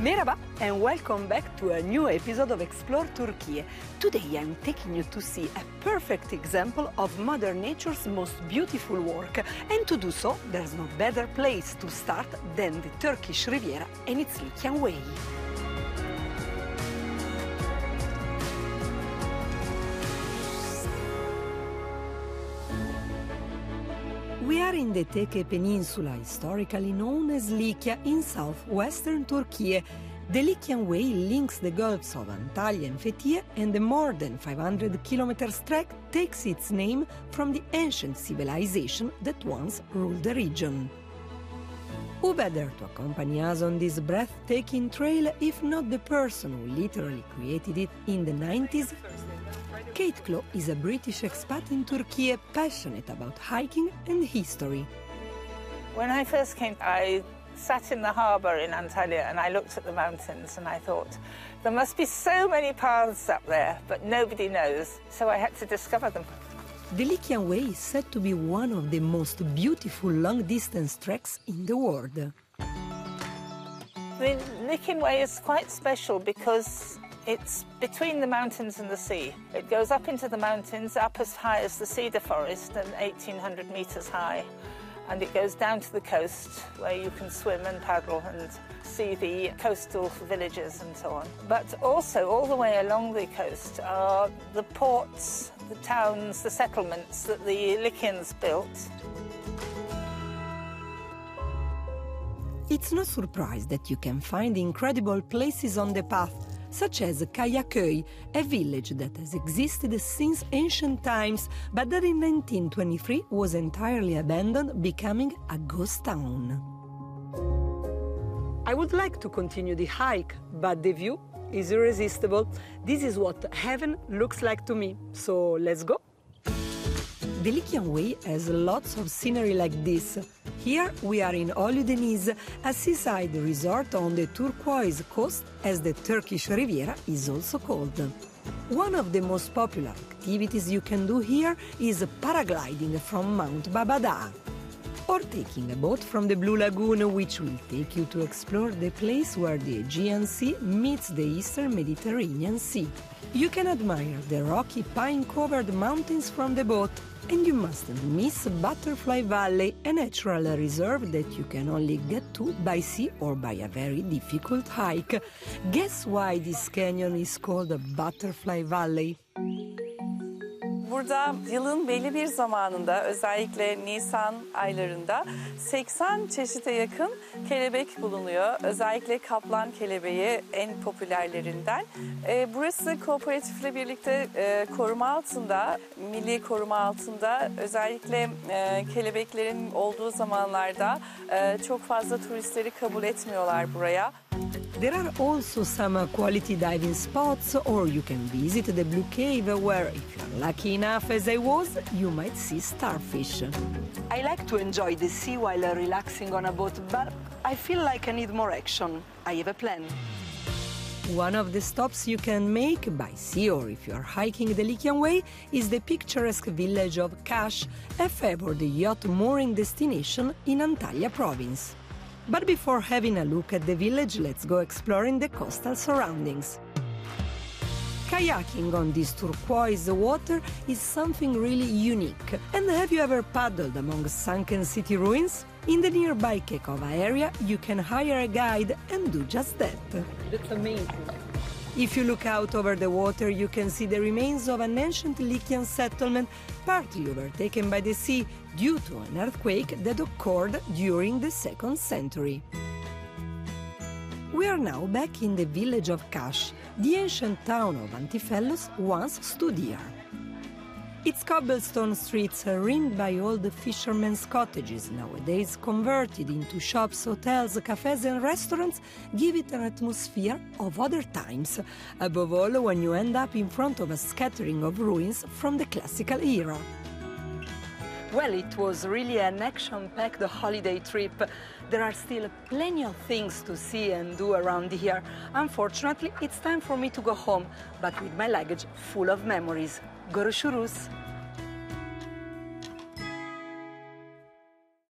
Merhaba and welcome back to a new episode of Explore Turkey. Today I'm taking you to see a perfect example of Mother Nature's most beautiful work, and to do so there's no better place to start than the Turkish Riviera and its Lykien Way. We are in the Teke Peninsula, historically known as Lykia, in southwestern Turkey. The Lykien Way links the Golfs of Antalya and Fethiye, and the more than 500 kilometers trek takes its name from the ancient civilization that once ruled the region. Who better to accompany us on this breathtaking trail if not the person who literally created it in the 90s? Kate Clough is a British expat in Turkey, passionate about hiking and history. When I first came, I sat in the harbour in Antalya and I looked at the mountains and I thought, there must be so many paths up there, but nobody knows, so I had to discover them. The Lykien Way is said to be one of the most beautiful long-distance treks in the world. The Lykien Way is quite special because it's between the mountains and the sea. It goes up into the mountains, up as high as the cedar forest and 1,800 metres high. And it goes down to the coast where you can swim and paddle and see the coastal villages and so on. But also all the way along the coast are the ports, the towns, the settlements that the Lykians built. It's no surprise that you can find incredible places on the path, such as Kayaköy, a village that has existed since ancient times, but that in 1923 was entirely abandoned, becoming a ghost town. I would like to continue the hike, but the view is irresistible. This is what heaven looks like to me, so let's go. The Lykien Way has lots of scenery like this. Here we are in Deniz, a seaside resort on the turquoise coast, as the Turkish Riviera is also called. One of the most popular activities you can do here is paragliding from Mount Babada, or taking a boat from the Blue Lagoon, which will take you to explore the place where the Aegean Sea meets the Eastern Mediterranean Sea. You can admire the rocky pine-covered mountains from the boat, and you mustn't miss Butterfly Valley, a natural reserve that you can only get to by sea or by a very difficult hike. Guess why this canyon is called Butterfly Valley? Burada yılın belli bir zamanında, özellikle Nisan aylarında 80 çeşite yakın kelebek bulunuyor. Özellikle kaplan kelebeği en popülerlerinden. Burası kooperatifle birlikte koruma altında, milli koruma altında. Özellikle kelebeklerin olduğu zamanlarda çok fazla turistleri kabul etmiyorlar buraya. There are also some quality diving spots, or you can visit the Blue Cave where, if you're lucky enough as I was, you might see starfish. I like to enjoy the sea while relaxing on a boat, but I feel like I need more action. I have a plan. One of the stops you can make by sea, or if you are hiking the Lykien Way, is the picturesque village of Kash, a favored yacht mooring destination in Antalya province. But before having a look at the village, let's go exploring the coastal surroundings. Kayaking on this turquoise water is something really unique. And have you ever paddled among sunken city ruins? In the nearby Kekova area, you can hire a guide and do just that. That's amazing. If you look out over the water, you can see the remains of an ancient Lykien settlement, partly overtaken by the sea due to an earthquake that occurred during the 2nd century. We are now back in the village of Kash. The ancient town of Antifellos once stood here. Its cobblestone streets are ringed by old fishermen's cottages, nowadays converted into shops, hotels, cafes and restaurants, give it an atmosphere of other times, above all when you end up in front of a scattering of ruins from the classical era. Well, it was really an action-packed holiday trip. There are still plenty of things to see and do around here. Unfortunately, it's time for me to go home, but with my luggage full of memories. Görüşürüz!